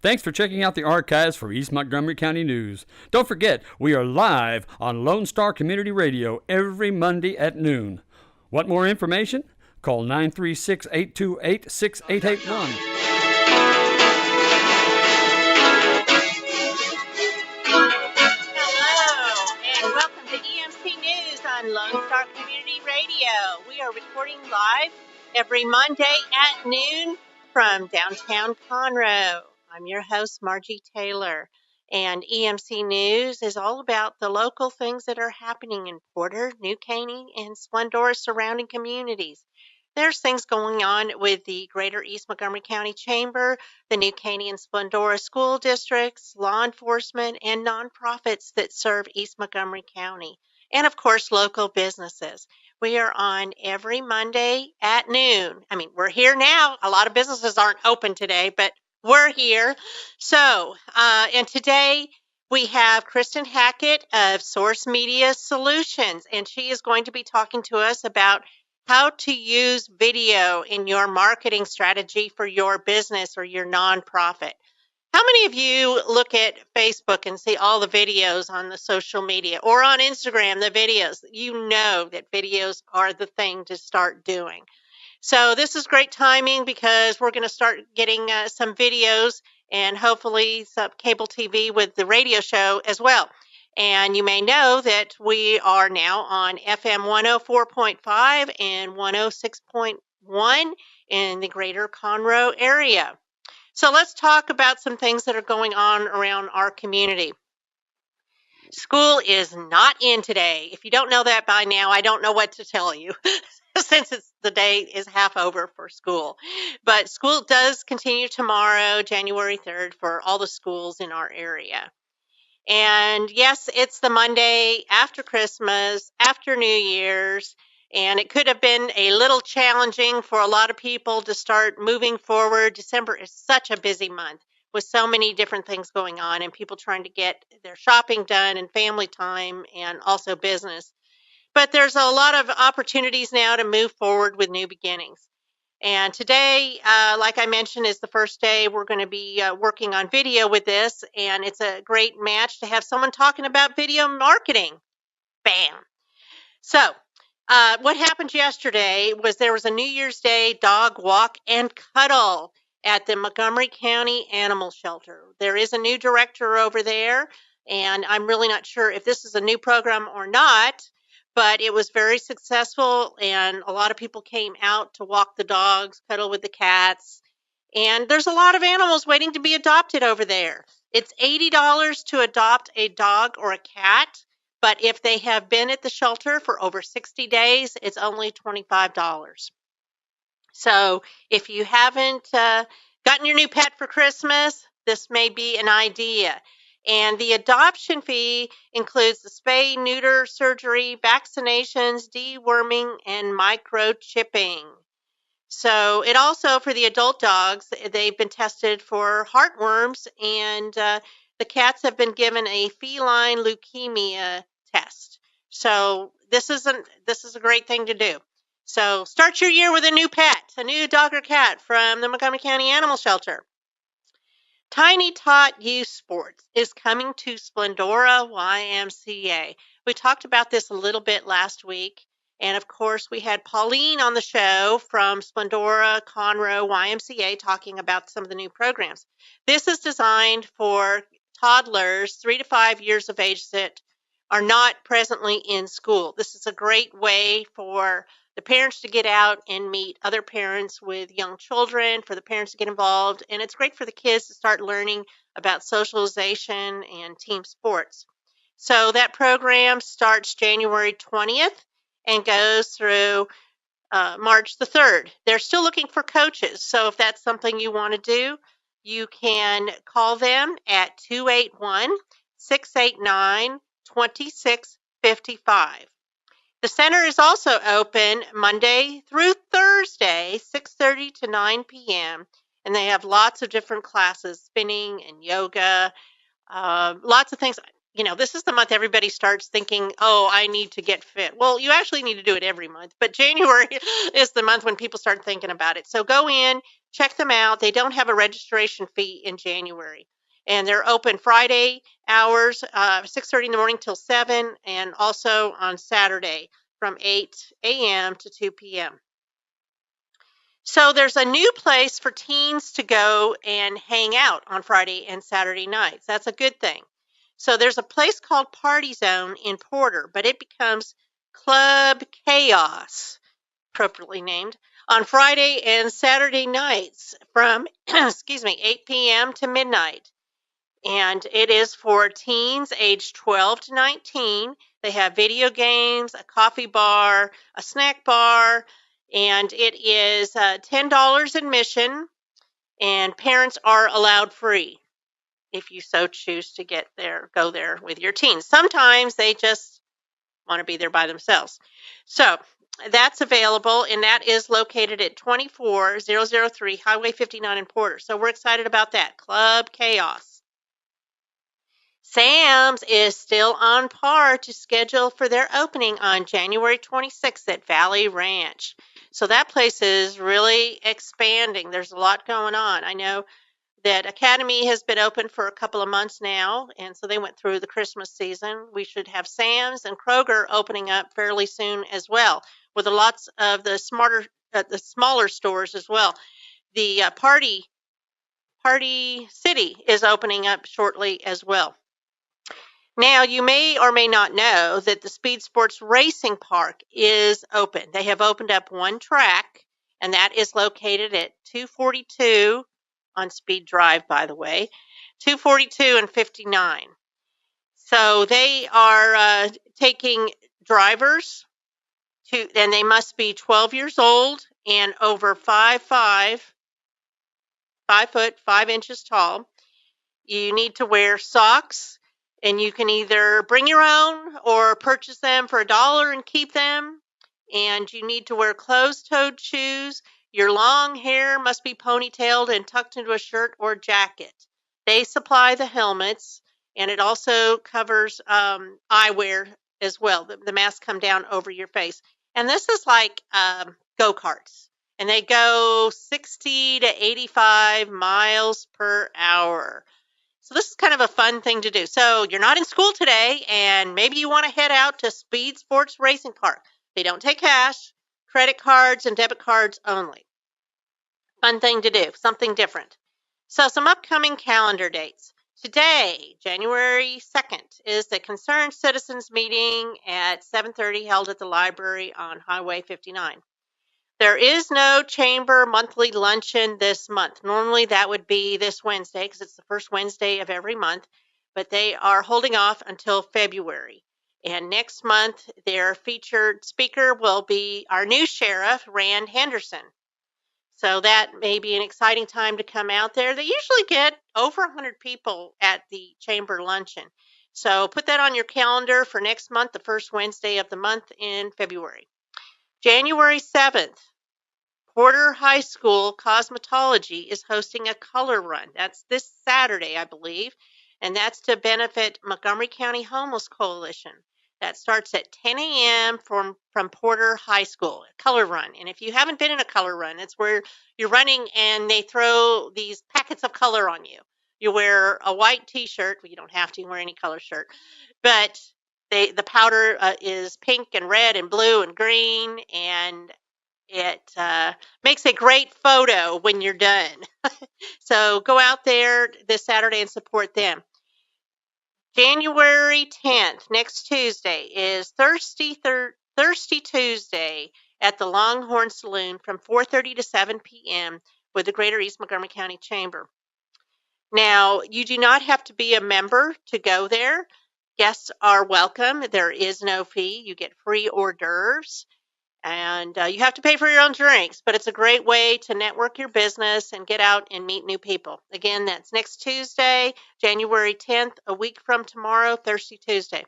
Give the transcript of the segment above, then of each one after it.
Thanks for checking out the archives for East Montgomery County News. Don't forget, we are live on Lone Star Community Radio every Monday at noon. Want more information? Call 936-828-6881. Hello, and welcome to EMC News on Lone Star Community Radio. We are recording live every Monday at noon from downtown Conroe. I'm your host, Margie Taylor, and EMC News is all about the local things that are happening in Porter, New Caney, and Splendora surrounding communities. There's things going on with the Greater East Montgomery County Chamber, the New Caney and Splendora school districts, law enforcement, and nonprofits that serve East Montgomery County, and of course, local businesses. We are on every Monday at noon. We're here now. A lot of businesses aren't open today, but we're here. So, and today we have Kristen Hackett of Source Media Solutions, and she is going to be talking to us about how to use video in your marketing strategy for your business or your nonprofit. How many of you look at Facebook and see all the videos on the social media, or on Instagram, the videos? You know that videos are the thing to start doing. So this is great timing because we're going to start getting some videos and hopefully some cable TV with the radio show as well. And you may know that we are now on FM 104.5 and 106.1 in the greater Conroe area. So let's talk about some things that are going on around our community. School is not in today. If you don't know that by now, I don't know what to tell you. Since the day is half over for school. But school does continue tomorrow, January 3rd, for all the schools in our area. And yes, it's the Monday after Christmas, after New Year's, and it could have been a little challenging for a lot of people to start moving forward. December is such a busy month with so many different things going on and people trying to get their shopping done and family time and also business. But there's a lot of opportunities now to move forward with new beginnings. And today, like I mentioned, is the first day we're going to be working on video with this. And it's a great match to have someone talking about video marketing. Bam. So what happened yesterday was there was a New Year's Day dog walk and cuddle at the Montgomery County Animal Shelter. There is a new director over there. And I'm really not sure if this is a new program or not. But it was very successful, and a lot of people came out to walk the dogs, cuddle with the cats, and there's a lot of animals waiting to be adopted over there. It's $80 to adopt a dog or a cat, but if they have been at the shelter for over 60 days, it's only $25. So if you haven't gotten your new pet for Christmas, this may be an idea. And the adoption fee includes the spay, neuter, surgery, vaccinations, deworming, and microchipping. So it also, for the adult dogs, they've been tested for heartworms, and the cats have been given a feline leukemia test. So this is a great thing to do. So start your year with a new pet, a new dog or cat from the Montgomery County Animal Shelter. Tiny Tot Youth Sports is coming to Splendora YMCA. We talked about this a little bit last week. And of course, we had Pauline on the show from Splendora Conroe YMCA talking about some of the new programs. This is designed for toddlers 3 to 5 years of age that are not presently in school. This is a great way for the parents to get out and meet other parents with young children, for the parents to get involved, and it's great for the kids to start learning about socialization and team sports. So that program starts January 20th and goes through March the 3rd. They're still looking for coaches, so if that's something you want to do, you can call them at 281-689-2655. The center is also open Monday through Thursday, 6:30 to 9 p.m., and they have lots of different classes, spinning and yoga, lots of things. this is the month everybody starts thinking, oh, I need to get fit. Well, you actually need to do it every month, but January is the month when people start thinking about it. So go in, check them out. They don't have a registration fee in January. And they're open Friday hours, 6:30 in the morning till 7, and also on Saturday from 8 a.m. to 2 p.m. So there's a new place for teens to go and hang out on Friday and Saturday nights. That's a good thing. So there's a place called Party Zone in Porter, but it becomes Club Chaos, appropriately named, on Friday and Saturday nights from 8 p.m. to midnight. And it is for teens aged 12 to 19. They have video games, a coffee bar, a snack bar, and it is $10 admission, and parents are allowed free if you so choose to go there with your teens. Sometimes they just want to be there by themselves. So that's available, and that is located at 24003 Highway 59 in Porter. So we're excited about that. Club Chaos. Sam's is still on par to schedule for their opening on January 26th at Valley Ranch. So that place is really expanding. There's a lot going on. I know that Academy has been open for a couple of months now, and so they went through the Christmas season. We should have Sam's and Kroger opening up fairly soon as well, with lots of the smaller stores as well. The Party City is opening up shortly as well. Now, you may or may not know that the Speed Sports Racing Park is open. They have opened up one track, and that is located at 242 on Speed Drive, by the way, 242 and 59. So they are taking drivers and they must be 12 years old and over 5 foot 5 inches tall. You need to wear socks, and you can either bring your own or purchase them for $1 and keep them. And you need to wear closed-toed shoes. Your long hair must be ponytailed and tucked into a shirt or jacket. They supply the helmets, and it also covers eyewear as well. The masks come down over your face. And this is like go-karts, and they go 60 to 85 miles per hour. So this is kind of a fun thing to do. So you're not in school today, and maybe you want to head out to Speed Sports Racing Park. They don't take cash, credit cards, and debit cards only. Fun thing to do, something different. So some upcoming calendar dates. Today, January 2nd, is the Concerned Citizens meeting at 7:30 held at the library on Highway 59. There is no chamber monthly luncheon this month. Normally that would be this Wednesday because it's the first Wednesday of every month, but they are holding off until February. And next month, their featured speaker will be our new sheriff, Rand Henderson. So that may be an exciting time to come out there. They usually get over 100 people at the chamber luncheon. So put that on your calendar for next month, the first Wednesday of the month in February. January 7th, Porter High School Cosmetology is hosting a color run. That's this Saturday, I believe, and that's to benefit Montgomery County Homeless Coalition. That starts at 10 a.m. from Porter High School, a color run. And if you haven't been in a color run, it's where you're running and they throw these packets of color on you. You wear a white T-shirt. Well, you don't have to wear any color shirt, but the powder is pink and red and blue and green, and it makes a great photo when you're done. So go out there this Saturday and support them. January 10th, next Tuesday, is Thirsty Tuesday at the Longhorn Saloon from 4:30 to 7 p.m. with the Greater East Montgomery County Chamber. Now, you do not have to be a member to go there. Guests are welcome. There is no fee. You get free hors d'oeuvres. And you have to pay for your own drinks, but it's a great way to network your business and get out and meet new people. Again, that's next Tuesday, January 10th, a week from tomorrow, Thirsty Tuesday.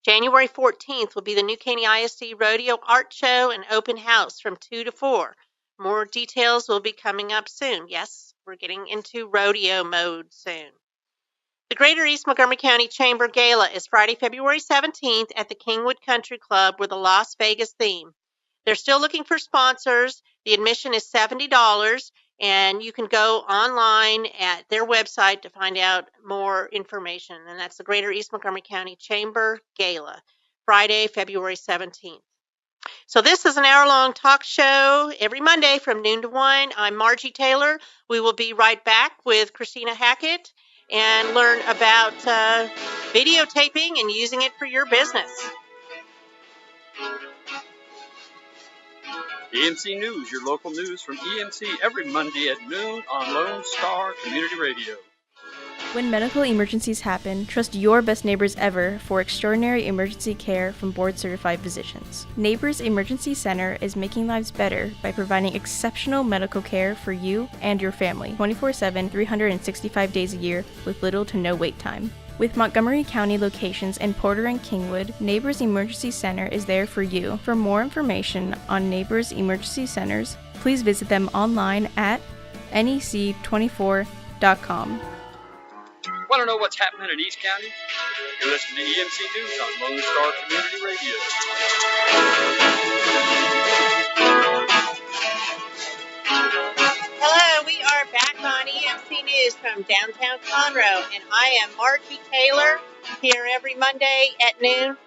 January 14th will be the new Caney ISD Rodeo Art Show and Open House from 2 to 4. More details will be coming up soon. Yes, we're getting into rodeo mode soon. The Greater East Montgomery County Chamber Gala is Friday, February 17th at the Kingwood Country Club with a Las Vegas theme. They're still looking for sponsors. The admission is $70, and you can go online at their website to find out more information. And that's the Greater East Montgomery County Chamber Gala, Friday, February 17th. So this is an hour-long talk show every Monday from noon to 1. I'm Margie Taylor. We will be right back with Kristena Hackett and learn about videotaping and using it for your business. EMC News, your local news from EMC every Monday at noon on Lone Star Community Radio. When medical emergencies happen, trust your best neighbors ever for extraordinary emergency care from board-certified physicians. Neighbors Emergency Center is making lives better by providing exceptional medical care for you and your family, 24/7, 365 days a year, with little to no wait time. With Montgomery County locations in Porter and Kingwood, Neighbors Emergency Center is there for you. For more information on Neighbors Emergency Centers, please visit them online at nec24.com. Want to know what's happening in East County? You're listening to EMC News on Lone Star Community Radio. Hello, we are back on EMC News from downtown Conroe, and I am Margie Taylor, here every Monday at noon,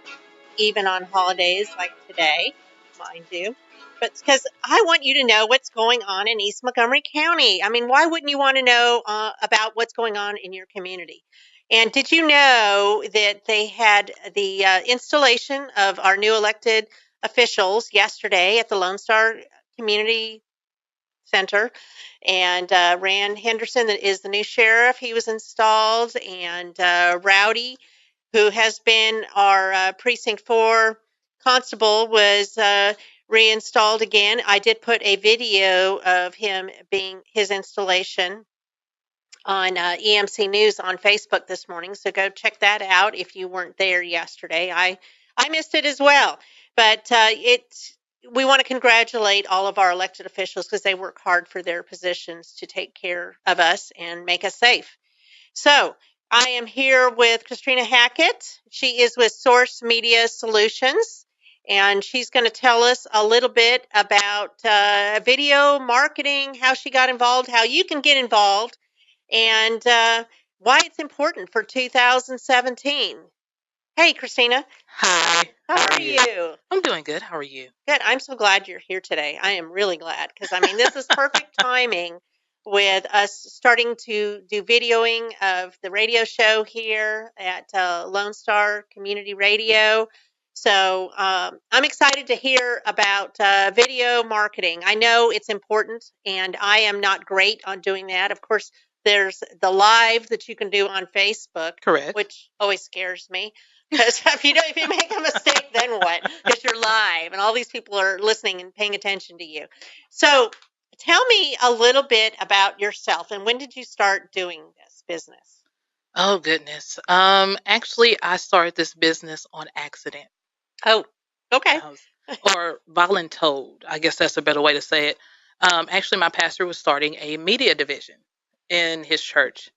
even on holidays like today, mind you. But because I want you to know what's going on in East Montgomery County. I mean, why wouldn't you want to know about what's going on in your community? And did you know that they had the installation of our new elected officials yesterday at the Lone Star Community Center? And Rand Henderson is the new sheriff. He was installed. And Rowdy, who has been our Precinct 4 constable, was reinstalled again. I did put a video of him being his installation on EMC News on Facebook this morning, so go check that out if you weren't there yesterday. I missed it as well, but we want to congratulate all of our elected officials because they work hard for their positions to take care of us and make us safe. So I am here with Kristena Hackett. She is with Source Media Solutions. And she's going to tell us a little bit about video marketing, how she got involved, how you can get involved, and why it's important for 2017. Hey, Kristena. Hi. How are you? I'm doing good. How are you? Good. I'm so glad you're here today. I am really glad because, I mean, this is perfect timing with us starting to do videoing of the radio show here at Lone Star Community Radio. So I'm excited to hear about video marketing. I know it's important, and I am not great on doing that. Of course, there's the live that you can do on Facebook, Correct. which always scares me because if you make a mistake, then what? Because you're live, and all these people are listening and paying attention to you. So tell me a little bit about yourself, and when did you start doing this business? Oh, goodness. Actually, I started this business on accident. Oh, okay. Or voluntold. I guess that's a better way to say it. Actually, my pastor was starting a media division in his church.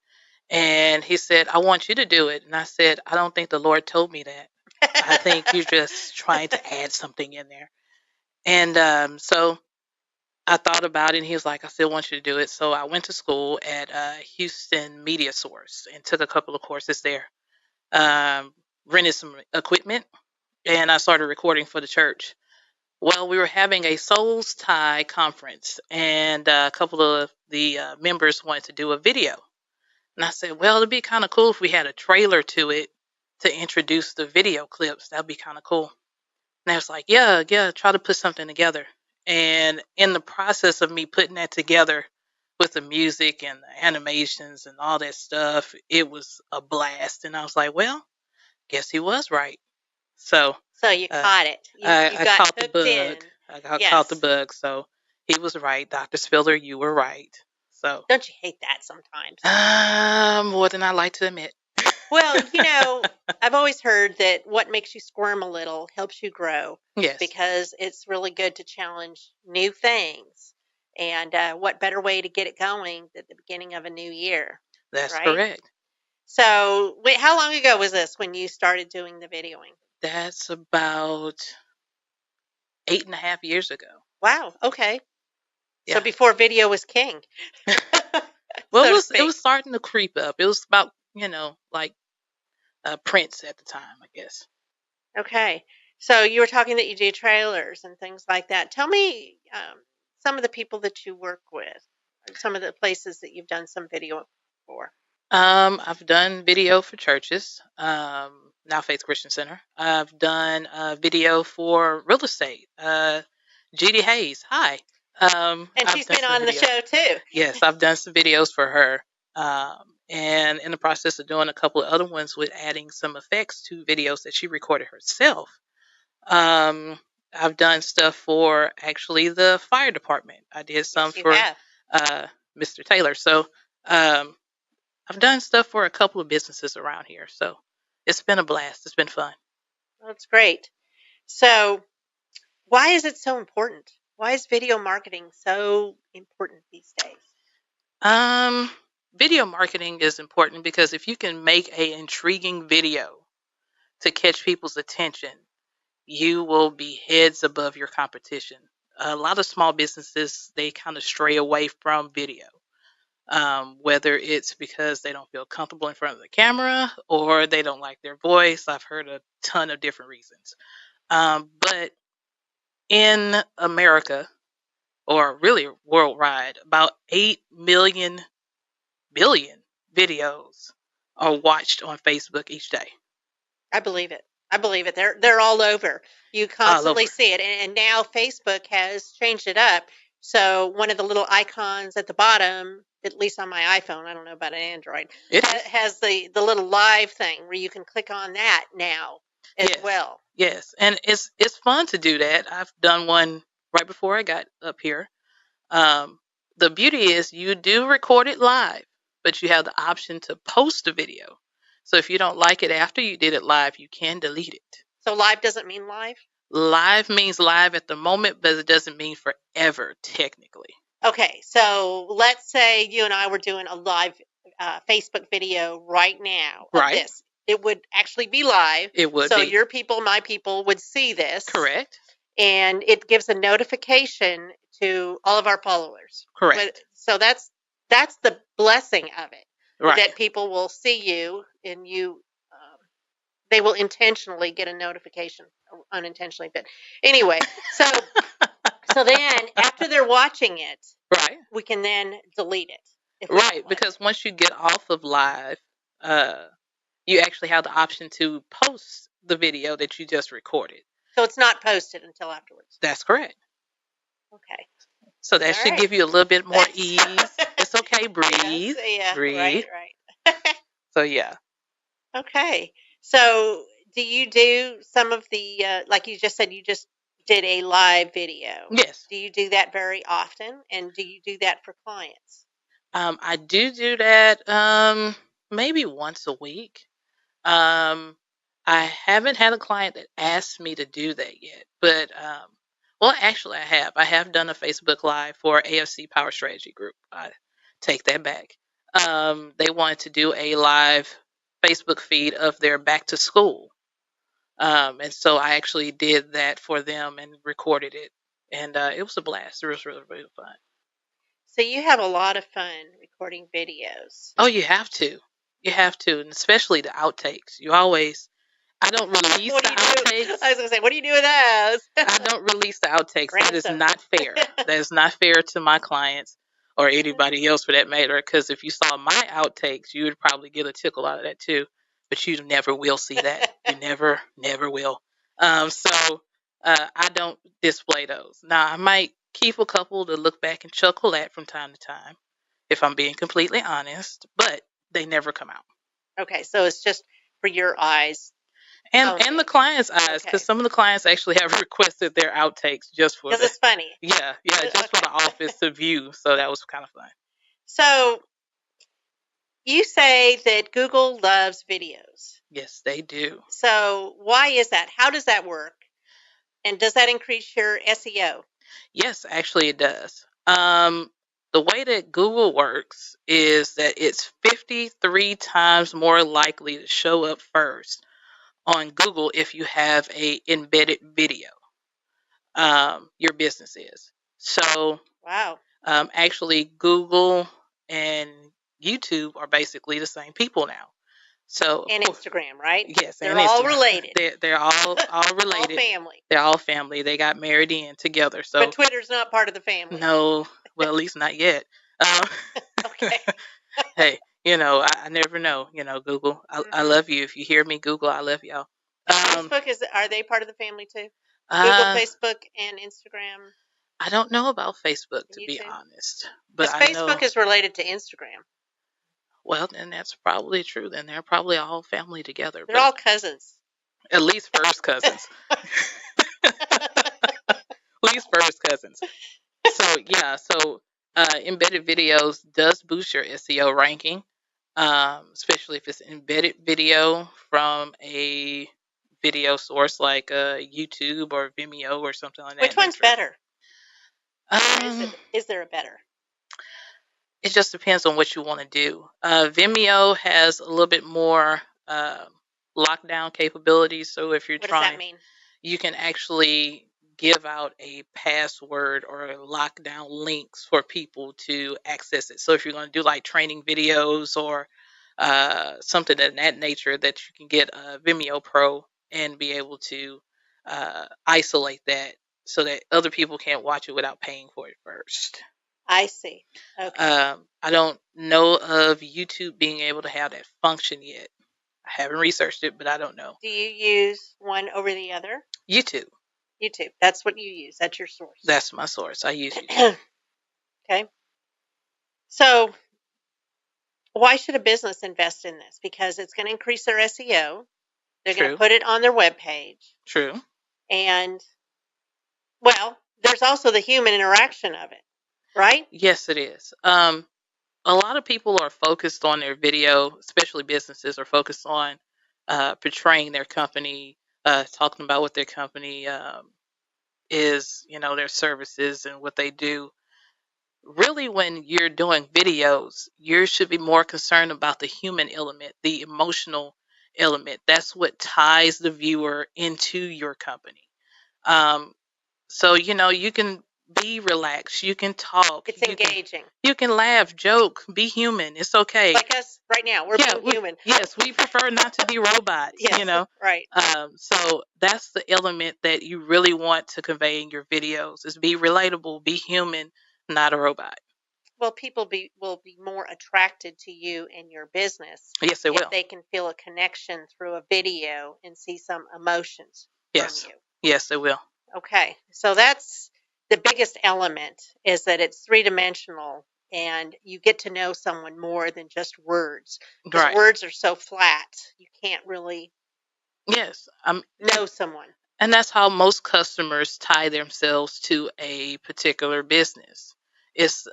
And he said, I want you to do it. And I said, I don't think the Lord told me that. I think you're just trying to add something in there. And so I thought about it, and he was like, I still want you to do it. So I went to school at Houston Media Source and took a couple of courses there. Rented some equipment, and I started recording for the church. Well, we were having a Souls Tie conference, and a couple of the members wanted to do a video. And I said, well, it'd be kind of cool if we had a trailer to it to introduce the video clips. That'd be kind of cool. And I was like, yeah, try to put something together. And in the process of me putting that together with the music and the animations and all that stuff, it was a blast. And I was like, well, guess he was right. So you caught it. I got caught the hooked bug. in. I caught the bug. So he was right. Dr. Spiller, you were right. So Don't you hate that sometimes? More than I like to admit. Well, I've always heard that what makes you squirm a little helps you grow. Yes. Because it's really good to challenge new things. And what better way to get it going than the beginning of a new year? That's right? correct. So, wait, how long ago was this when you started doing the videoing? That's about 8.5 years ago. Wow. Okay. Yeah. So before video was king. Well, so to it speak. was starting to creep up. It was about, like Prince at the time, I guess. Okay. So you were talking that you do trailers and things like that. Tell me some of the people that you work with, some of the places that you've done some video for. I've done video for churches, now Faith Christian Center. I've done video for real estate. GD Hayes, hi. And she's been on the show too. Yes, I've done some videos for her. And in the process of doing a couple of other ones with adding some effects to videos that she recorded herself. I've done stuff for actually the fire department. I did some for Mr. Taylor. So I've done stuff for a couple of businesses around here. So it's been a blast. It's been fun. That's great. So why is it so important? Why is video marketing so important these days? Video marketing is important because if you can make an intriguing video to catch people's attention, you will be heads above your competition. A lot of small businesses, they kind of stray away from video, whether it's because they don't feel comfortable in front of the camera or they don't like their voice. I've heard a ton of different reasons. But in America, or really worldwide, about 8 billion videos are watched on Facebook each day. I believe it. They're all over. You constantly see it. And now Facebook has changed it up. So one of the little icons at the bottom, at least on my iPhone, I don't know about an Android, has the little live thing where you can click on that now as well. Yes, and it's fun to do that. I've done one right before I got up here. The beauty is you do record it live, but you have the option to post the video. So if you don't like it after you did it live, you can delete it. So live doesn't mean live? Live means live at the moment, but it doesn't mean forever, technically. Okay, so let's say you and I were doing a live Facebook video right now of this. It would actually be live. It would so be. Your people, my people would see this. Correct. And it gives a notification to all of our followers. Correct. So that's the blessing of it. Right. That people will see you and you, they will intentionally get a notification, or unintentionally. But anyway, so then after they're watching it, right, we can then delete it. Right, because once you get off of live, you actually have the option to post the video that you just recorded. So it's not posted until afterwards. That's correct. Okay. So that should give you a little bit more ease. It's okay. Breathe. Yes, breathe. Right. So, yeah. Okay. So do you do some of the, like you just said, you just did a live video. Yes. Do you do that very often? And do you do that for clients? I do that maybe once a week. I haven't had a client that asked me to do that yet, but well, actually, I have done a Facebook Live for AFC Power Strategy Group. I take that back. They wanted to do a live Facebook feed of their back to school, and so I actually did that for them and recorded it, and it was a blast. It was really, really fun. So you have a lot of fun recording videos. Oh, you have to. You have to, and especially the outtakes. I don't release the outtakes. I was going to say, what do you do with those? I don't release the outtakes. That is not fair. That is not fair to my clients or anybody else for that matter, because if you saw my outtakes, you would probably get a tickle out of that too, but you never will see that. You never will. So I don't display those. Now, I might keep a couple to look back and chuckle at from time to time, if I'm being completely honest, but they never come out. Okay, so it's just for your eyes. And the client's eyes, because some of the clients actually have requested their outtakes just for because it's funny. Yeah, just for the office to view. So that was kind of fun. So you say that Google loves videos. Yes, they do. So why is that? How does that work? And does that increase your SEO? Yes, actually it does. The The way that Google works is that it's 53 times more likely to show up first on Google if you have a embedded video. Your business is. So Wow. actually Google and YouTube are basically the same people now. So And Instagram, right? yes, They're and all Instagram. related. They're all related. All family. They're all family. They got married in together. So But Twitter's not part of the family. no, well, at least not yet. Okay. Hey, I never know. Google, I love you. If you hear me, Google, I love y'all. Facebook are they part of the family too? Google, Facebook, and Instagram. I don't know about Facebook, to be honest, but I know Facebook is related to Instagram. Well, then that's probably true. Then they're probably all family together. They're all cousins. At least first cousins. At least first cousins. So yeah, embedded videos does boost your SEO ranking, especially if it's embedded video from a video source like YouTube or Vimeo or something like that. Which one's better? Is there a better? It just depends on what you want to do. Vimeo has a little bit more lockdown capabilities. So if you're what does that mean? You can actually give out a password or lockdown links for people to access it. So if you're going to do like training videos or something of that nature, that you can get a Vimeo Pro and be able to isolate that so that other people can't watch it without paying for it first. I see. Okay. I don't know of YouTube being able to have that function yet. I haven't researched it, but I don't know. Do you use one over the other? YouTube. That's what you use. That's your source. That's my source. I use YouTube. Okay. So why should a business invest in this? Because it's going to increase their SEO. They're going to put it on their webpage. True. And, well, there's also the human interaction of it. Right? Yes, it is. A lot of people are focused on their video, especially businesses are focused on portraying their company, talking about what their company is, their services and what they do. Really, when you're doing videos, you should be more concerned about the human element, the emotional element. That's what ties the viewer into your company. So, you can be relaxed. You can talk. It's engaging. You can laugh, joke, be human. It's okay. Like us right now. We're being human. Yes, we prefer not to be robots, yes, Right. So that's the element that you really want to convey in your videos is be relatable, be human, not a robot. Well, people will be more attracted to you and your business. Yes, they will. If they can feel a connection through a video and see some emotions from you. Yes, they will. Okay. So that's the biggest element is that it's three-dimensional and you get to know someone more than just words. Because words are so flat, you can't really know someone. And that's how most customers tie themselves to a particular business. It's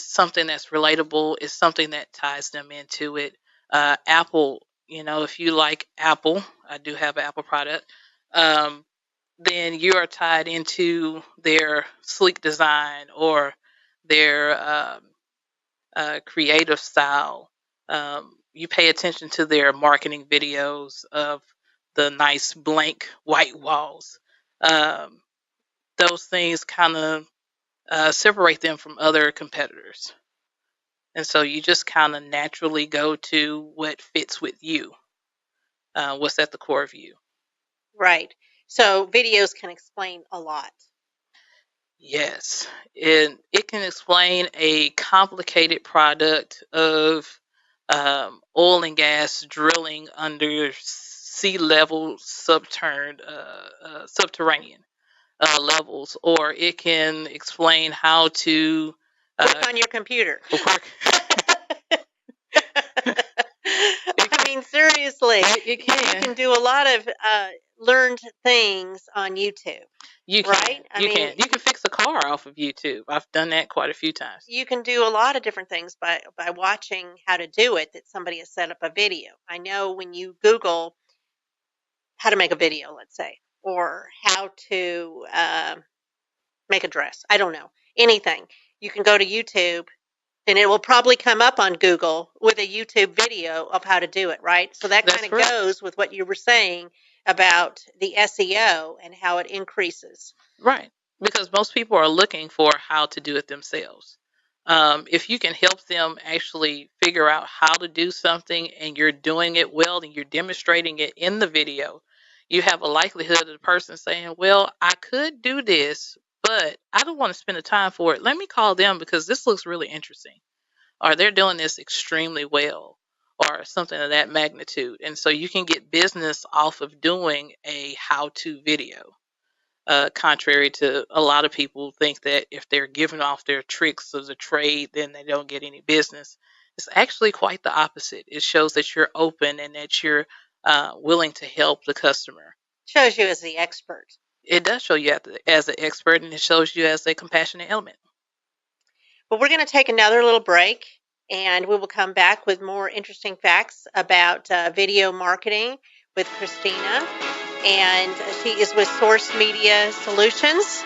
something that's relatable. It's something that ties them into it. Apple, if you like Apple, I do have an Apple product. Then you are tied into their sleek design or their creative style. You pay attention to their marketing videos of the nice blank white walls. Those things kind of separate them from other competitors. And so you just kind of naturally go to what fits with you, what's at the core of you. Right. So videos can explain a lot. Yes, and it can explain a complicated product of oil and gas drilling under sea level subterranean levels, or it can explain how to work on your computer. I mean, seriously, it can. You can do a lot of learned things on YouTube. You can. Right? You can fix a car off of YouTube. I've done that quite a few times. You can do a lot of different things by watching how to do it that somebody has set up a video. I know when you Google how to make a video, let's say, or how to make a dress. I don't know. Anything. you can go to YouTube and it will probably come up on Google with a YouTube video of how to do it, right? So that That's kind of correct. goes with what you were saying about the SEO and how it increases. Right. Because most people are looking for how to do it themselves. If you can help them actually figure out how to do something and you're doing it well and you're demonstrating it in the video, you have a likelihood of the person saying, well, I could do this, but I don't want to spend the time for it. Let me call them because this looks really interesting. Or they're doing this extremely well or something of that magnitude. And so you can get business off of doing a how-to video. Contrary to a lot of people think that if they're giving off their tricks of the trade, then they don't get any business. It's actually quite the opposite. It shows that you're open and that you're willing to help the customer. Shows you as the expert. It does show you as an expert, and it shows you as a compassionate element. But we're going to take another little break, and we will come back with more interesting facts about video marketing with Kristena. And she is with Source Media Solutions.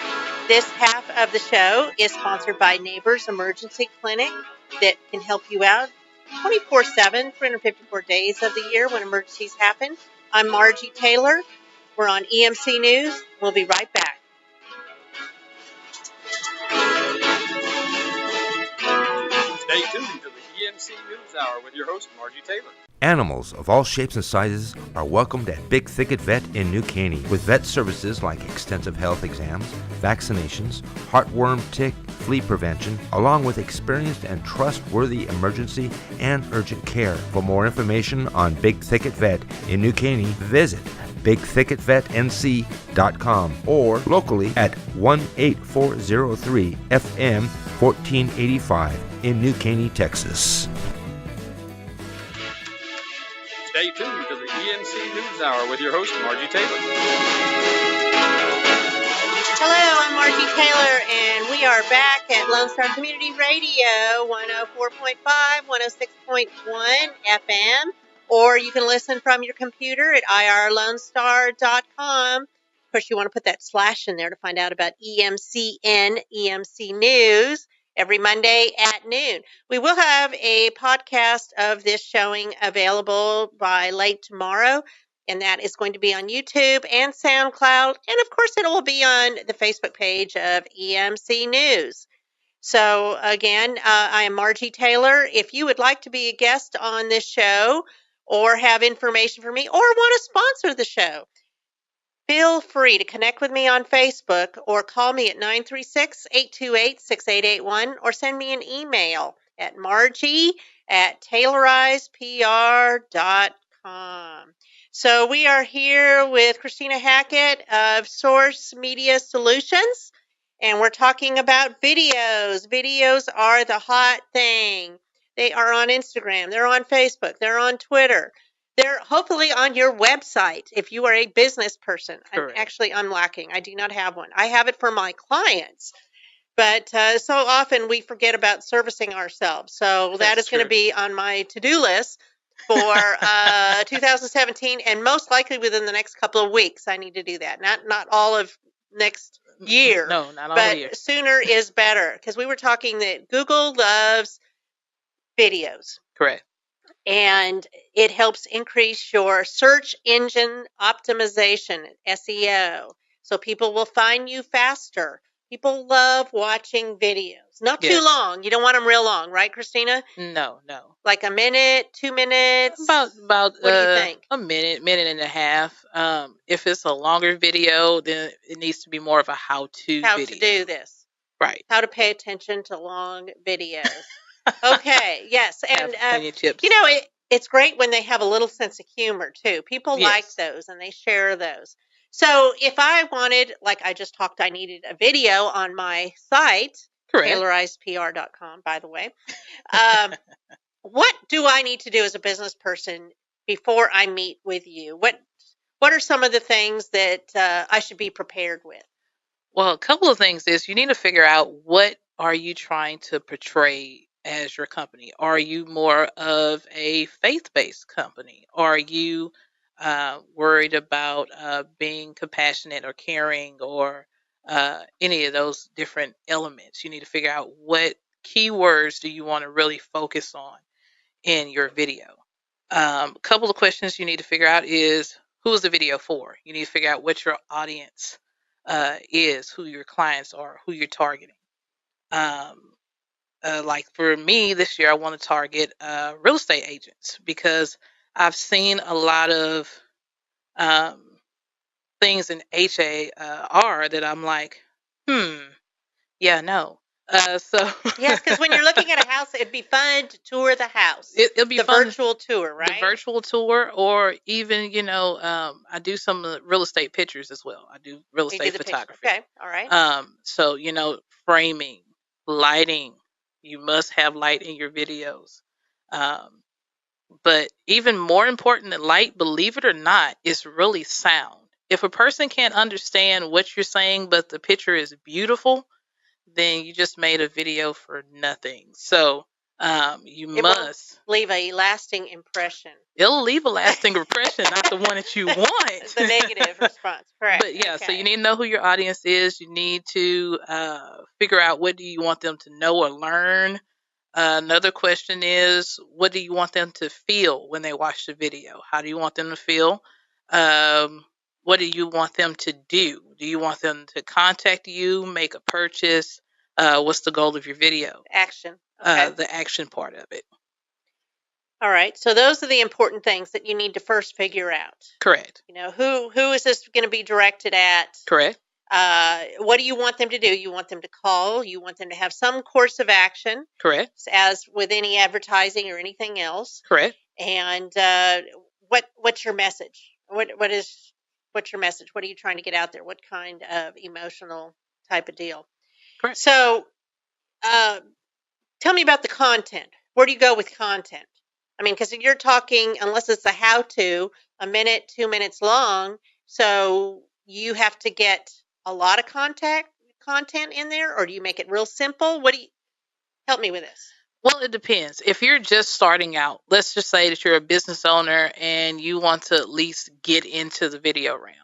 This half of the show is sponsored by Neighbors Emergency Clinic that can help you out 24/7, 354 days of the year when emergencies happen. I'm Margie Taylor. We're on EMC News. We'll be right back. Stay tuned to the EMC News Hour with your host, Margie Taylor. Animals of all shapes and sizes are welcomed at Big Thicket Vet in New Caney with vet services like extensive health exams, vaccinations, heartworm, tick, flea prevention, along with experienced and trustworthy emergency and urgent care. For more information on Big Thicket Vet in New Caney, visit bigthicketvetnc.com or locally at 18403 FM 1485 in New Caney, Texas. Stay tuned to the EMC News Hour with your host, Margie Taylor. Hello, I'm Margie Taylor, and we are back at Lone Star Community Radio, 104.5, 106.1 FM, or you can listen from your computer at irlonestar.com. Of course, you want to put that slash in there to find out about EMCN, EMC News, every Monday at noon. We will have a podcast of this showing available by late tomorrow, and that is going to be on YouTube and SoundCloud, and of course it will be on the Facebook page of EMC News. So again, I am Margie Taylor. If you would like to be a guest on this show or have information for me or want to sponsor the show, feel free to connect with me on Facebook or call me at 936-828-6881 or send me an email at margie@taylorizepr.com. So we are here with Kristena Hackett of Source Media Solutions, and we're talking about videos. Videos are the hot thing. They are on Instagram. They're on Facebook. They're on Twitter. They're hopefully on your website if you are a business person. I'm lacking. I do not have one. I have it for my clients. But so often we forget about servicing ourselves. So that is going to be on my to-do list for 2017, and most likely within the next couple of weeks I need to do that. Not all of next year. No, not all year. But sooner is better, because we were talking that Google loves videos. Correct. And it helps increase your search engine optimization, SEO. So people will find you faster. People love watching videos. Not too long. You don't want them real long, right, Kristena? No. Like a minute, 2 minutes? About what do you think? A minute and a half. If it's a longer video, then it needs to be more of a how-to How video. to do this. Right. How to pay attention to long videos. Okay, yes. And, tips. It's great when they have a little sense of humor, too. People like those, and they share those. So if I wanted, like I just talked, I needed a video on my site, taylorizepr.com, by the way. What do I need to do as a business person before I meet with you? What are some of the things that I should be prepared with? Well, a couple of things is you need to figure out what are you trying to portray as your company. Are you more of a faith-based company? Are you worried about being compassionate or caring or any of those different elements. You need to figure out what keywords do you want to really focus on in your video. A couple of questions you need to figure out is, who is the video for? You need to figure out what your audience is, who your clients are, who you're targeting. Like for me this year, I want to target real estate agents, because I've seen a lot of things in HAR that I'm like, yeah, no. So Yes, because when you're looking at a house, it'd be fun to tour the house. it'll be the fun. virtual tour, right? The virtual tour, or even, I do some of the real estate pictures as well. I do real You do estate the picture. photography. Okay, all right. So, framing, lighting, you must have light in your videos. But even more important than light, believe it or not, is really sound. If a person can't understand what you're saying, but the picture is beautiful, then you just made a video for nothing. So It must will leave a lasting impression. It'll leave a lasting impression, not the one that you want. The negative response, correct. But yeah, okay. So you need to know who your audience is. You need to figure out, what do you want them to know or learn. Another question is, what do you want them to feel when they watch the video? How do you want them to feel? What do you want them to do? Do you want them to contact you, make a purchase? What's the goal of your video? Action. Okay. The action part of it. All right. So those are the important things that you need to first figure out. Correct. Who is this going to be directed at? Correct. What do you want them to do? You want them to call. You want them to have some course of action. Correct. As with any advertising or anything else. Correct. And what's your message? What's your message? What are you trying to get out there? What kind of emotional type of deal? Correct. So, tell me about the content. Where do you go with content? I mean, because you're talking, unless it's a how-to, a minute, 2 minutes long, so you have to get a lot of content in there, or do you make it real simple? Help me with this? Well, it depends. If you're just starting out, let's just say that you're a business owner and you want to at least get into the video realm.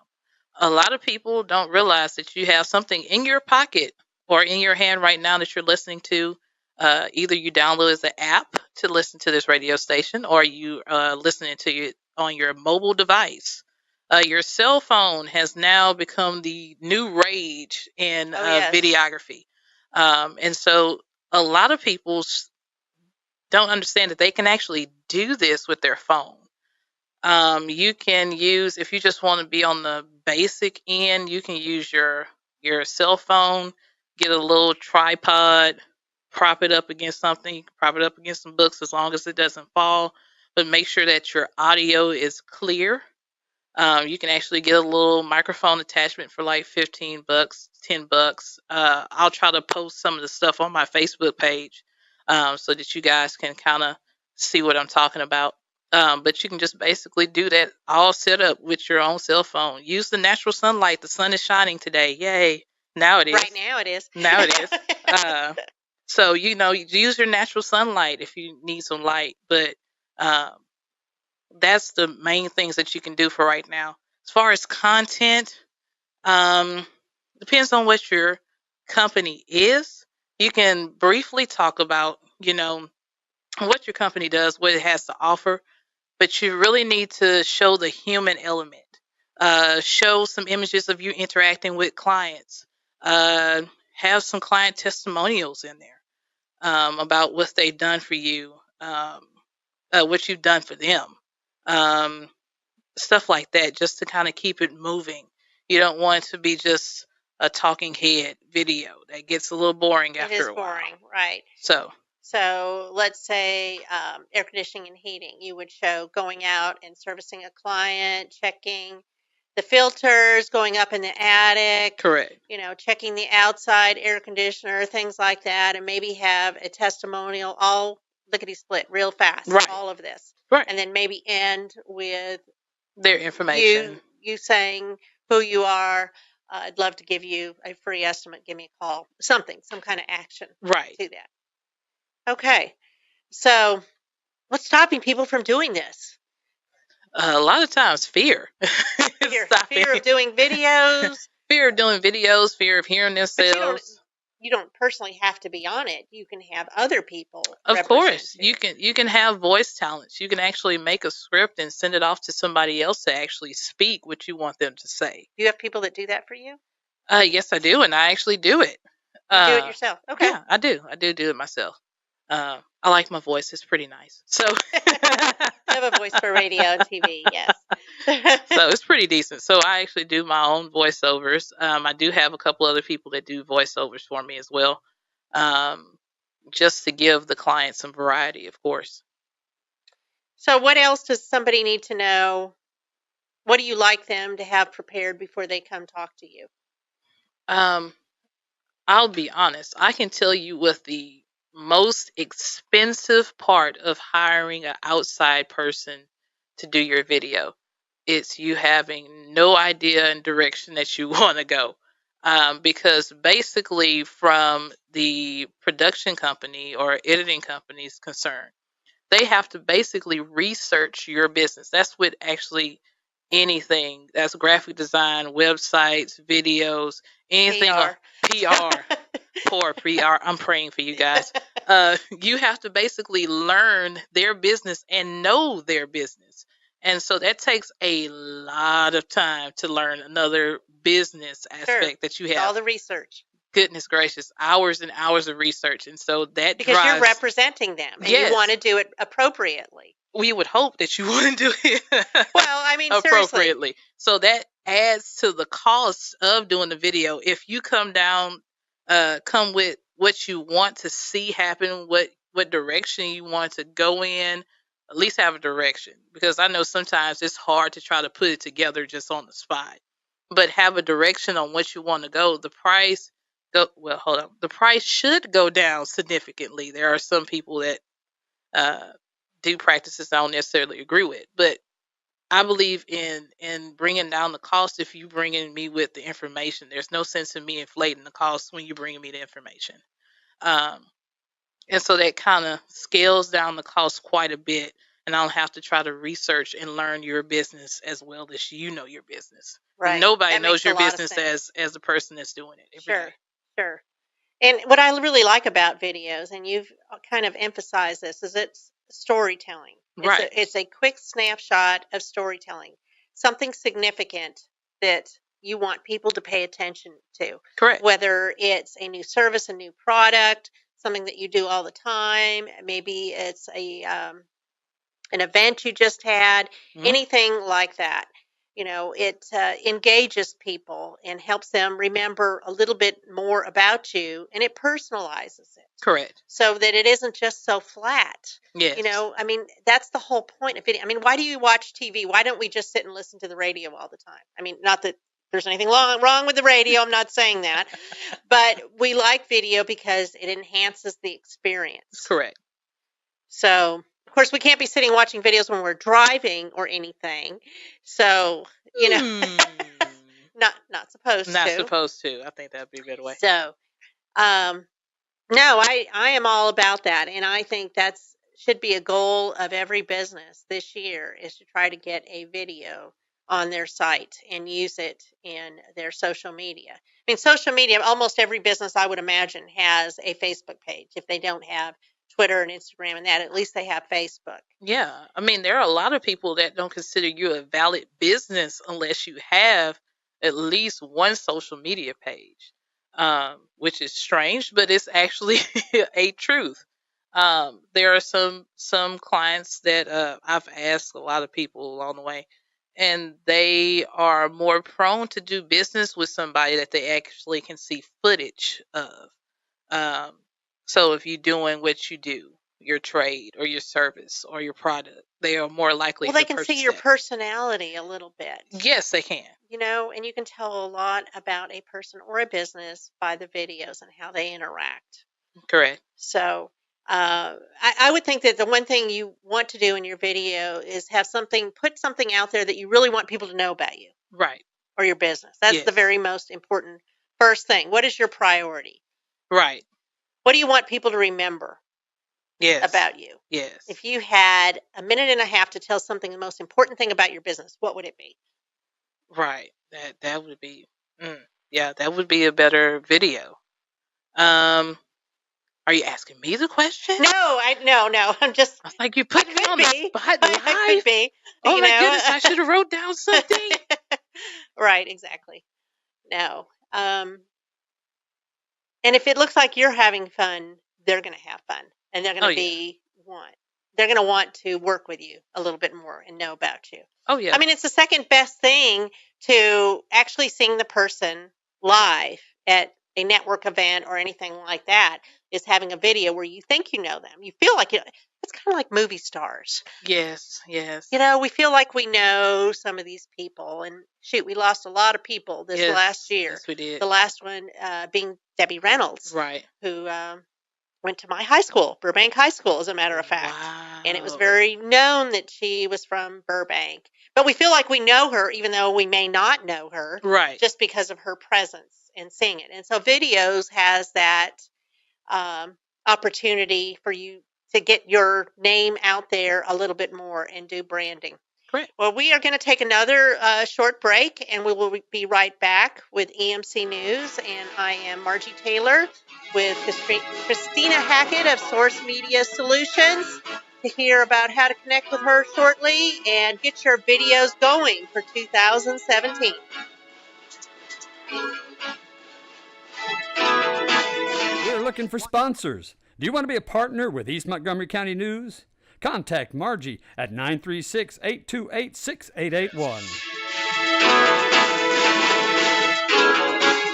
A lot of people don't realize that you have something in your pocket or in your hand right now that you're listening to. Either you download as an app to listen to this radio station, or you listening to it on your mobile device. Your cell phone has now become the new rage in videography. And so a lot of people don't understand that they can actually do this with their phone. You can use, if you just want to be on the basic end, you can use your cell phone, get a little tripod, prop it up against something, prop it up against some books, as long as it doesn't fall, but make sure that your audio is clear. You can actually get a little microphone attachment for like $15, $10. I'll try to post some of the stuff on my Facebook page, so that you guys can kind of see what I'm talking about. But you can just basically do that all set up with your own cell phone. Use the natural sunlight. The sun is shining today. Yay. Now it is. Right now it is. Now it is. So, you use your natural sunlight if you need some light. But that's the main things that you can do for right now. As far as content, depends on what your company is. You can briefly talk about, what your company does, what it has to offer, but you really need to show the human element. Show some images of you interacting with clients. Have some client testimonials in there about what they've done for you, what you've done for them. Stuff like that, just to kind of keep it moving. You don't want it to be just a talking head video that gets a little boring after a while. It is boring, right. So let's say air conditioning and heating. You would show going out and servicing a client, checking the filters, going up in the attic. Correct. Checking the outside air conditioner, things like that, and maybe have a testimonial all lickety-split real fast. Right. All of this. Right. And then maybe end with their information. You saying who you are. I'd love to give you a free estimate. Give me a call. Some kind of action. Right. To that. Okay. So what's stopping people from doing this? A lot of times fear. Fear of doing videos, Fear of doing videos, fear of hearing But themselves. you don't personally have to be on it. You can have other people Of represent course, you. you can have voice talents. You can actually make a script and send it off to somebody else to actually speak what you want them to say. Do you have people that do that for you? Yes, I do, and I actually do it. You do it yourself. Okay. Yeah, I do. I do it myself. I like my voice; it's pretty nice. So, I have a voice for radio and TV. Yes. so it's pretty decent. So I actually do my own voiceovers. I do have a couple other people that do voiceovers for me as well, just to give the client some variety, of course. So, what else does somebody need to know? What do you like them to have prepared before they come talk to you? I'll be honest. I can tell you what the most expensive part of hiring an outside person to do your video. It's you having no idea and direction that you want to go. Because basically, from the production company or editing company's concern, they have to basically research your business. That's what actually anything that's graphic design, websites, videos, anything PR. Poor PR. I'm praying for you guys. You have to basically learn their business and know their business. And so that takes a lot of time to learn another business aspect that you have. All the research. Goodness gracious, hours and hours of research. And so that because you're representing them and you want to do it appropriately. We would hope that you want to do it appropriately. Seriously. So that adds to the cost of doing the video. If you come with what you want to see happen, what direction you want to go in, at least have a direction. Because I know sometimes it's hard to try to put it together just on the spot. But have a direction on what you want to go. The price should go down significantly. There are some people that do practices I don't necessarily agree with, but I believe in bringing down the cost if you bringing me with the information. There's no sense in me inflating the cost when you're bringing me the information. And so that kind of scales down the cost quite a bit, and I don't have to try to research and learn your business as well as you know your business. Right. Nobody knows your business as the person that's doing it every day. Sure. And what I really like about videos, and you've kind of emphasized this, is it's storytelling. Right. It's a quick snapshot of storytelling, something significant that you want people to pay attention to. Correct. Whether it's a new service, a new product, something that you do all the time, maybe it's an event you just had, anything like that. It engages people and helps them remember a little bit more about you, and it personalizes it. Correct. So that it isn't just so flat. Yes. That's the whole point of video. Why do you watch TV? Why don't we just sit and listen to the radio all the time? Not that there's anything wrong with the radio. I'm not saying that. But we like video because it enhances the experience. Correct. So, of course, we can't be sitting watching videos when we're driving or anything. So, not supposed to. Not supposed to. I think that'd be a better way. So, no, I am all about that. And I think should be a goal of every business this year, is to try to get a video on their site and use it in their social media. Social media, almost every business I would imagine has a Facebook page. If they don't have Twitter and Instagram and that, at least they have Facebook. Yeah. There are a lot of people that don't consider you a valid business unless you have at least one social media page, which is strange, but it's actually a truth. There are some clients that I've asked a lot of people along the way, and they are more prone to do business with somebody that they actually can see footage of. So if you're doing what you do, your trade or your service or your product, they are more likely to purchase. Well, they can see your personality a little bit. Yes, they can. And you can tell a lot about a person or a business by the videos and how they interact. Correct. So I would think that the one thing you want to do in your video is put something out there that you really want people to know about you. Right. Or your business. That's the very most important first thing. What is your priority? Right. What do you want people to remember about you? Yes. If you had a minute and a half to tell something, the most important thing about your business, what would it be? Right. That would be. Yeah, that would be a better video. Are you asking me the question? No, no. I'm just. I was like, you put me on the spot live. I could be. Oh my goodness! I should have wrote down something. Right, exactly. No. And if it looks like you're having fun, they're going to have fun, and they're going to they're going to want to work with you a little bit more and know about you. Oh yeah. I mean, it's the second best thing to actually seeing the person live at a network event or anything like that, is having a video where you think you know them. You feel like it's kind of like movie stars. Yes. We feel like we know some of these people, and shoot, we lost a lot of people this last year. Yes, we did. The last one being Debbie Reynolds, right? Who went to my high school, Burbank High School, as a matter of fact. Wow. And it was very known that she was from Burbank. But we feel like we know her, even though we may not know her, right? Just because of her presence and seeing it. And so videos has that opportunity for you to get your name out there a little bit more and do branding. Correct. Well, we are going to take another short break, and we will be right back with EMC News. And I am Margie Taylor with Kristena Hackett of Source Media Solutions to hear about how to connect with her shortly and get your videos going for 2017. We're looking for sponsors. Do you want to be a partner with East Montgomery County News? Contact Margie at 936-828-6881.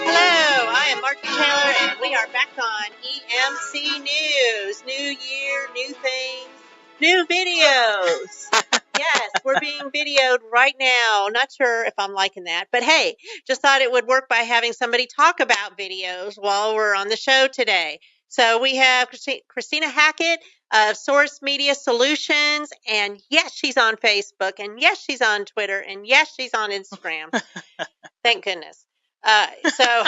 Hello, I am Margie Taylor, and we are back on EMC News. New year, new things, new videos. Yes, we're being videoed right now. Not sure if I'm liking that, but hey, just thought it would work by having somebody talk about videos while we're on the show today. So we have Kristena Hackett of Source Media Solutions, and yes, she's on Facebook, and yes, she's on Twitter, and yes, she's on Instagram. Thank goodness. So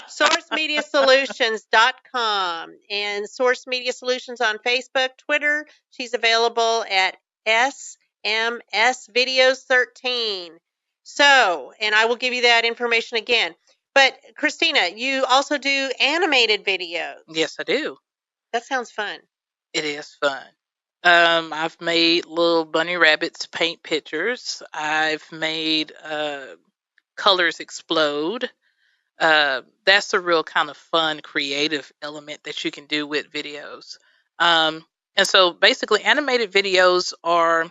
sourcemediasolutions.com and Source Media Solutions on Facebook, Twitter. She's available at SMS Videos 13. So, and I will give you that information again. But Kristena, you also do animated videos. Yes, I do. That sounds fun. It is fun. I've made little bunny rabbits paint pictures. I've made colors explode. That's a real kind of fun, creative element that you can do with videos. And so basically animated videos are,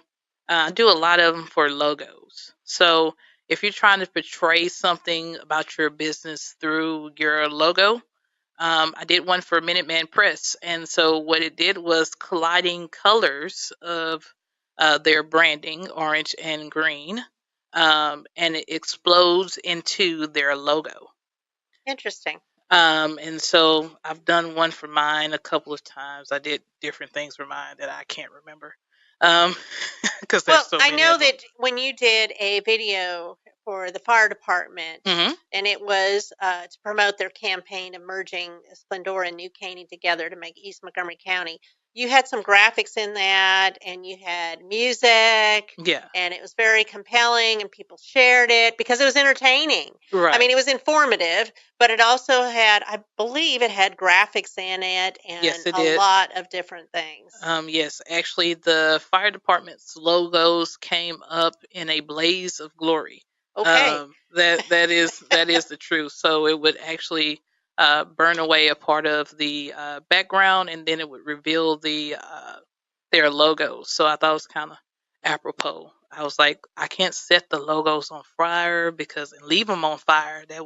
I do a lot of them for logos. So if you're trying to portray something about your business through your logo, I did one for Minuteman Press. And so what it did was colliding colors of their branding, orange and green, and it explodes into their logo. Interesting. And so I've done one for mine a couple of times. I did different things for mine that I can't remember. Because so I know that when you did a video for the fire department, mm-hmm. and it was to promote their campaign of merging Splendora and New Caney together to make East Montgomery County, you had some graphics in that, and you had music, yeah, and it was very compelling, and people shared it because it was entertaining. Right. I mean, it was informative, but it also had, I believe, it had graphics in it, and yes, it a did. lot of different things. Yes, actually, the fire department's logos came up in a blaze of glory. Okay. That is the truth. So it would actually burn away a part of the background, and then it would reveal their logos. So I thought it was kind of apropos. I was like, I can't set the logos on fire because and leave them on fire. That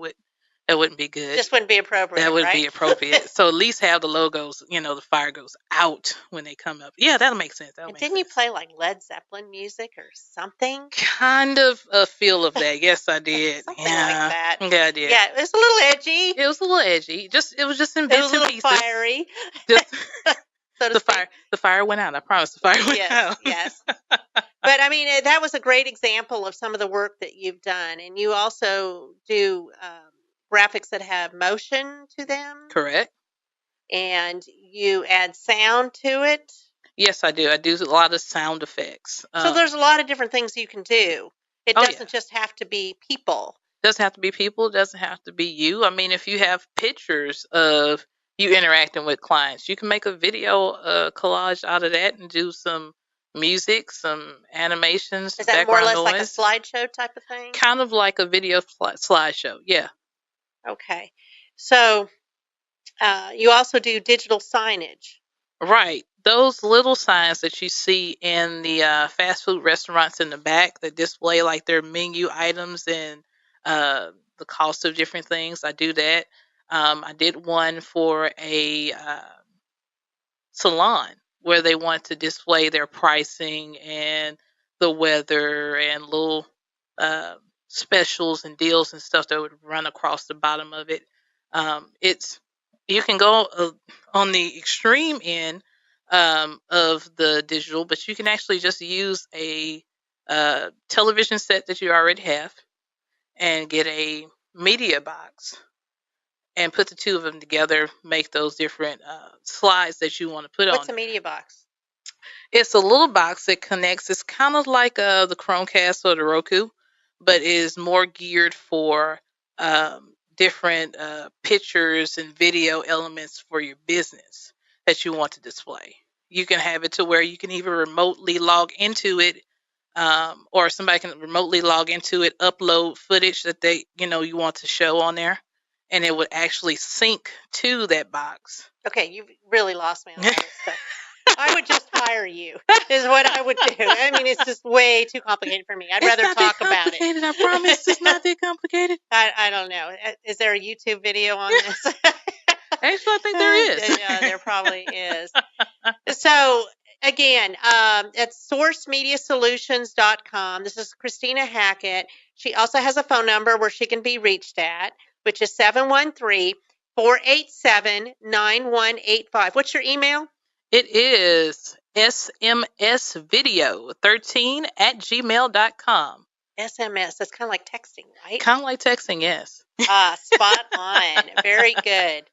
wouldn't be good. Just wouldn't be appropriate. That wouldn't right? be appropriate. So at least have the logos, the fire goes out when they come up. Yeah, that'll make sense. Didn't you play like Led Zeppelin music or something? Kind of a feel of that. Yes, I did. Something like that. Yeah, I did. Yeah, it was a little edgy. It was a little edgy. It was just in It bits was a and little pieces. fiery. Just so to the speak. fire went out. I promise the fire went out. Yes. But I mean, that was a great example of some of the work that you've done, and you also do graphics that have motion to them. Correct. And you add sound to it. Yes, I do. I do a lot of sound effects. So there's a lot of different things you can do. It doesn't just have to be people. Doesn't have to be people. Doesn't have to be you. I mean, if you have pictures of you interacting with clients, you can make a video collage out of that and do some music, some animations, Is that more or less background like a noise. slideshow type of thing? Kind of like a video slideshow. Yeah. Okay. So you also do digital signage. Right. Those little signs that you see in the fast food restaurants in the back that display like their menu items and the cost of different things. I do that. I did one for a salon where they want to display their pricing and the weather and little specials and deals and stuff that would run across the bottom of it. It's you can go on the extreme end of the digital, but you can actually just use a television set that you already have and get a media box and put the two of them together, make those different slides that you want to put on. What's a media box? It's a little box that connects. It's kind of like the Chromecast or the Roku, but is more geared for different pictures and video elements for your business that you want to display. You can have it to where you can even remotely log into it, or somebody can remotely log into it, upload footage that you want to show on there, and it would actually sync to that box. Okay, you really lost me on all this stuff. I would just hire you, is what I would do. I mean, it's just way too complicated for me. I'd rather talk about it. I promise it's not that complicated. I don't know. Is there a YouTube video on this? Actually, I think there is. Yeah, there probably is. So, again, it's sourcemediasolutions.com. This is Kristena Hackett. She also has a phone number where she can be reached at, which is 713-487-9185. What's your email? It is smsvideo13@gmail.com. SMS. That's kind of like texting, right? Kind of like texting, yes. Spot on. Very good.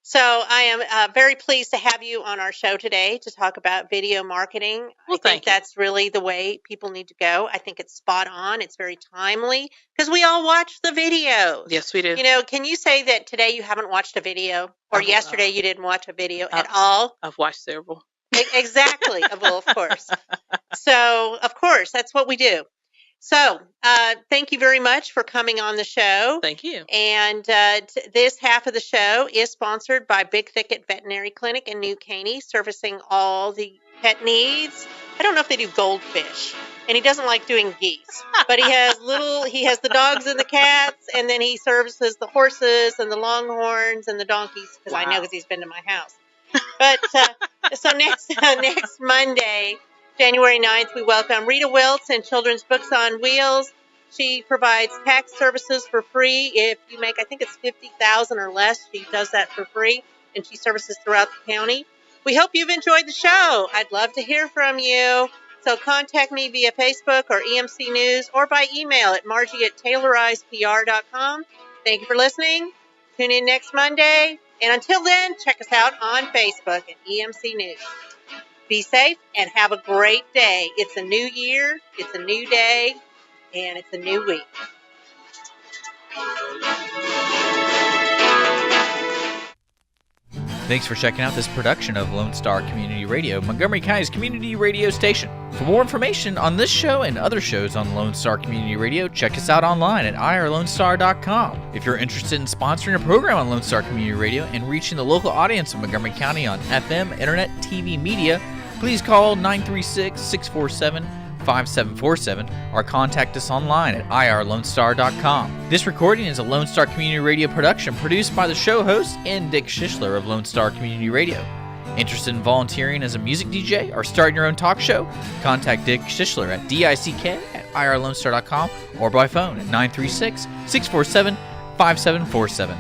So I am very pleased to have you on our show today to talk about video marketing. Well, I think that's really the way people need to go. I think it's spot on. It's very timely because we all watch the videos. Yes, we do. Can you say that today you haven't watched a video or yesterday you didn't watch a video at all? I've watched several. Exactly. Well, of course. So, of course, that's what we do. So, thank you very much for coming on the show. Thank you. And this half of the show is sponsored by Big Thicket Veterinary Clinic in New Caney, servicing all the pet needs. I don't know if they do goldfish, and he doesn't like doing geese, but he has the dogs and the cats, and then he services the horses and the longhorns and the donkeys, because I know because he's been to my house. But so next Monday, January 9th, we welcome Rita Wiltz and Children's Books on Wheels. She provides tax services for free. If you make, I think it's $50,000 or less, she does that for free, and she services throughout the county. We hope you've enjoyed the show. I'd love to hear from you. So contact me via Facebook or EMC News or by email at margie@taylorizepr.com. Thank you for listening. Tune in next Monday. And until then, check us out on Facebook at EMC News. Be safe and have a great day. It's a new year, it's a new day, and it's a new week. Thanks for checking out this production of Lone Star Community Radio, Montgomery County's community radio station. For more information on this show and other shows on Lone Star Community Radio, check us out online at irlonestar.com. If you're interested in sponsoring a program on Lone Star Community Radio and reaching the local audience of Montgomery County on FM, internet, TV, media, please call 936-647-5747 or contact us online at irlonestar.com. This recording is a Lone Star Community Radio production produced by the show host and Dick Schischler of Lone Star Community Radio. Interested in volunteering as a music DJ or starting your own talk show? Contact Dick Schischler at dick@irlonestar.com or by phone at 936-647-5747.